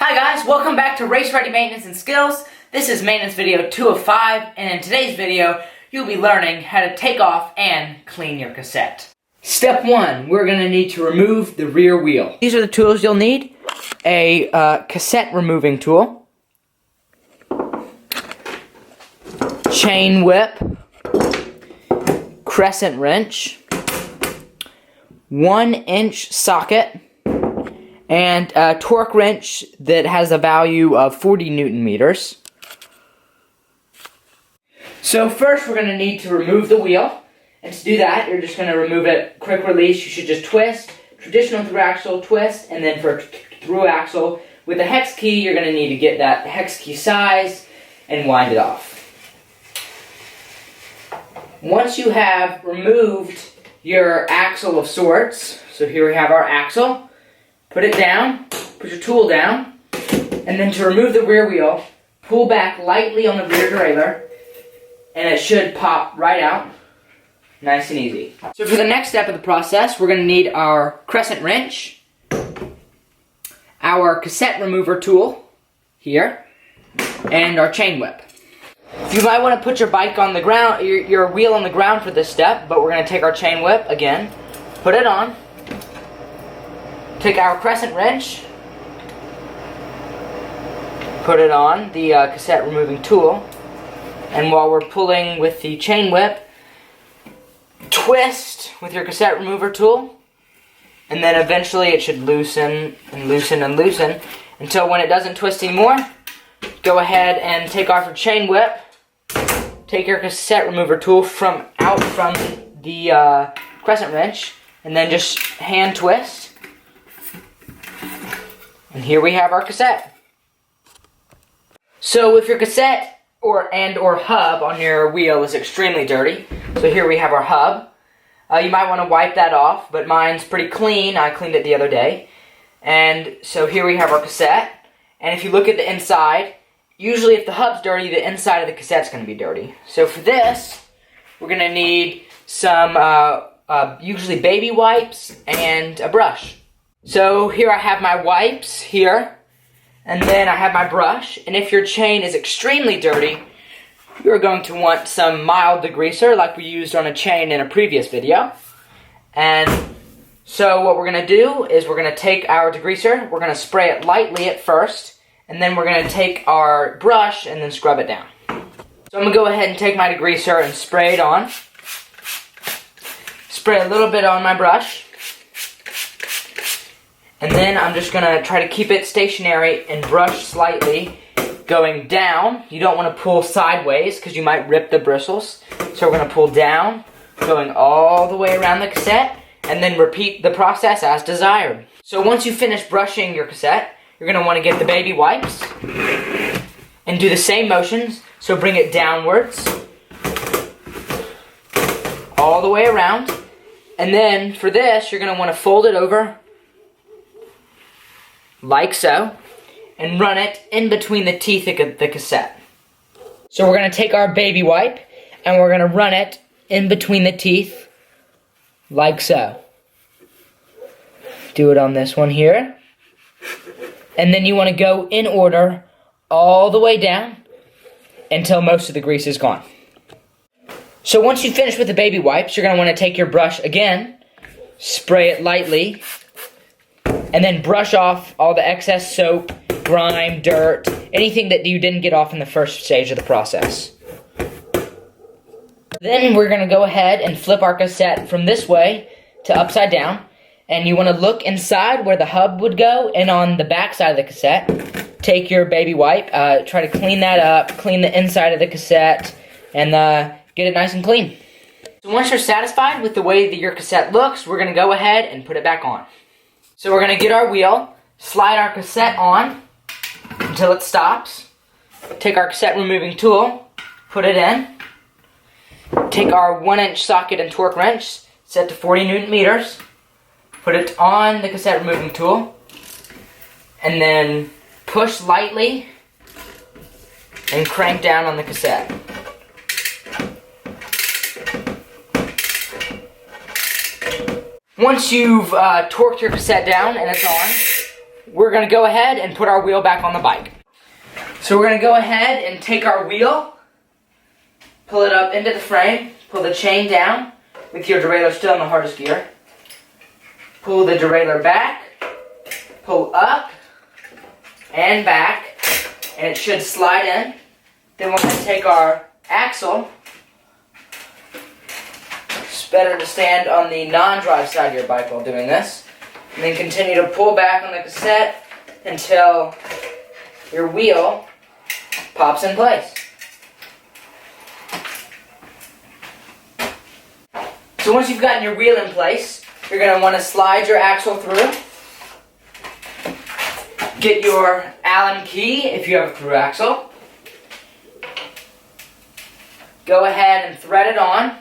Hi guys, welcome back to Race Ready Maintenance and Skills. This is maintenance video 2 of 5, and in today's video, you'll be learning how to take off and clean your cassette. Step 1, we're going to need to remove the rear wheel. These are the tools you'll need. A cassette removing tool, chain whip, crescent wrench, 1-inch socket, and a torque wrench that has a value of 40 Newton meters. So first we're going to need to remove the wheel, and to do that you're just going to remove it quick release. You should just twist, traditional through axle twist, and then for through axle with the hex key you're going to need to get that hex key size and wind it off. Once you have removed your axle of sorts, so here we have our axle, put it down, put your tool down, and then to remove the rear wheel, pull back lightly on the rear derailleur, and it should pop right out, nice and easy. So for the next step of the process, we're going to need our crescent wrench, our cassette remover tool, here, and our chain whip. You might want to put your bike on the ground, your wheel on the ground for this step, but we're going to take our chain whip again, put it on, take our crescent wrench, put it on the cassette removing tool, and while we're pulling with the chain whip, twist with your cassette remover tool, and then eventually it should loosen and loosen and loosen until when it doesn't twist anymore, go ahead and take off your chain whip, take your cassette remover tool out from the crescent wrench, and then just hand twist. And here we have our cassette. So if your cassette or hub on your wheel is extremely dirty, so here we have our hub, you might want to wipe that off, but mine's pretty clean. I cleaned it the other day. And so here we have our cassette, and if you look at the inside, usually if the hub's dirty, the inside of the cassette's going to be dirty. So for this, we're going to need some usually baby wipes and a brush. So here I have my wipes here, and then I have my brush, and if your chain is extremely dirty, you're going to want some mild degreaser like we used on a chain in a previous video. And so what we're going to do is we're going to take our degreaser, we're going to spray it lightly at first, and then we're going to take our brush and then scrub it down. So I'm going to go ahead and take my degreaser and spray it on. Spray a little bit on my brush. And then I'm just going to try to keep it stationary and brush slightly going down. You don't want to pull sideways because you might rip the bristles. So we're going to pull down, going all the way around the cassette, and then repeat the process as desired. So once you finish brushing your cassette, you're going to want to get the baby wipes and do the same motions. So bring it downwards, all the way around. And then for this, you're going to want to fold it over like so, and run it in between the teeth of the cassette. So we're going to take our baby wipe, and we're going to run it in between the teeth, like so. Do it on this one here. And then you want to go in order all the way down until most of the grease is gone. So once you finish with the baby wipes, you're going to want to take your brush again, spray it lightly, and then brush off all the excess soap, grime, dirt, anything that you didn't get off in the first stage of the process. Then we're going to go ahead and flip our cassette from this way to upside down. And you want to look inside where the hub would go, and on the back side of the cassette, take your baby wipe, try to clean that up, clean the inside of the cassette, and get it nice and clean. So once you're satisfied with the way that your cassette looks, we're going to go ahead and put it back on. So we're going to get our wheel, slide our cassette on until it stops, take our cassette removing tool, put it in, take our 1-inch socket and torque wrench, set to 40 Newton meters, put it on the cassette removing tool, and then push lightly and crank down on the cassette. Once you've torqued your cassette down and it's on, we're going to go ahead and put our wheel back on the bike. So we're going to go ahead and take our wheel, pull it up into the frame, pull the chain down with your derailleur still in the hardest gear. Pull the derailleur back, pull up and back, and it should slide in. Then we're going to take our axle. It's better to stand on the non-drive side of your bike while doing this. And then continue to pull back on the cassette until your wheel pops in place. So once you've gotten your wheel in place, you're going to want to slide your axle through. Get your Allen key if you have a through axle. Go ahead and thread it on.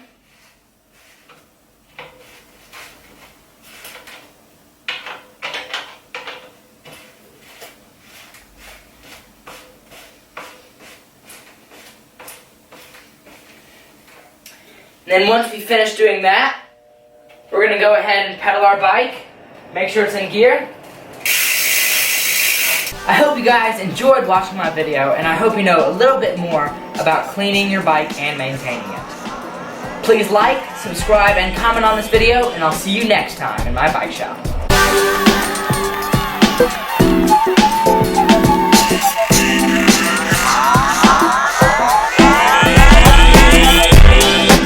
And then once we finish doing that, we're going to go ahead and pedal our bike. Make sure it's in gear. I hope you guys enjoyed watching my video, and I hope you know a little bit more about cleaning your bike and maintaining it. Please like, subscribe, and comment on this video, and I'll see you next time in my bike shop.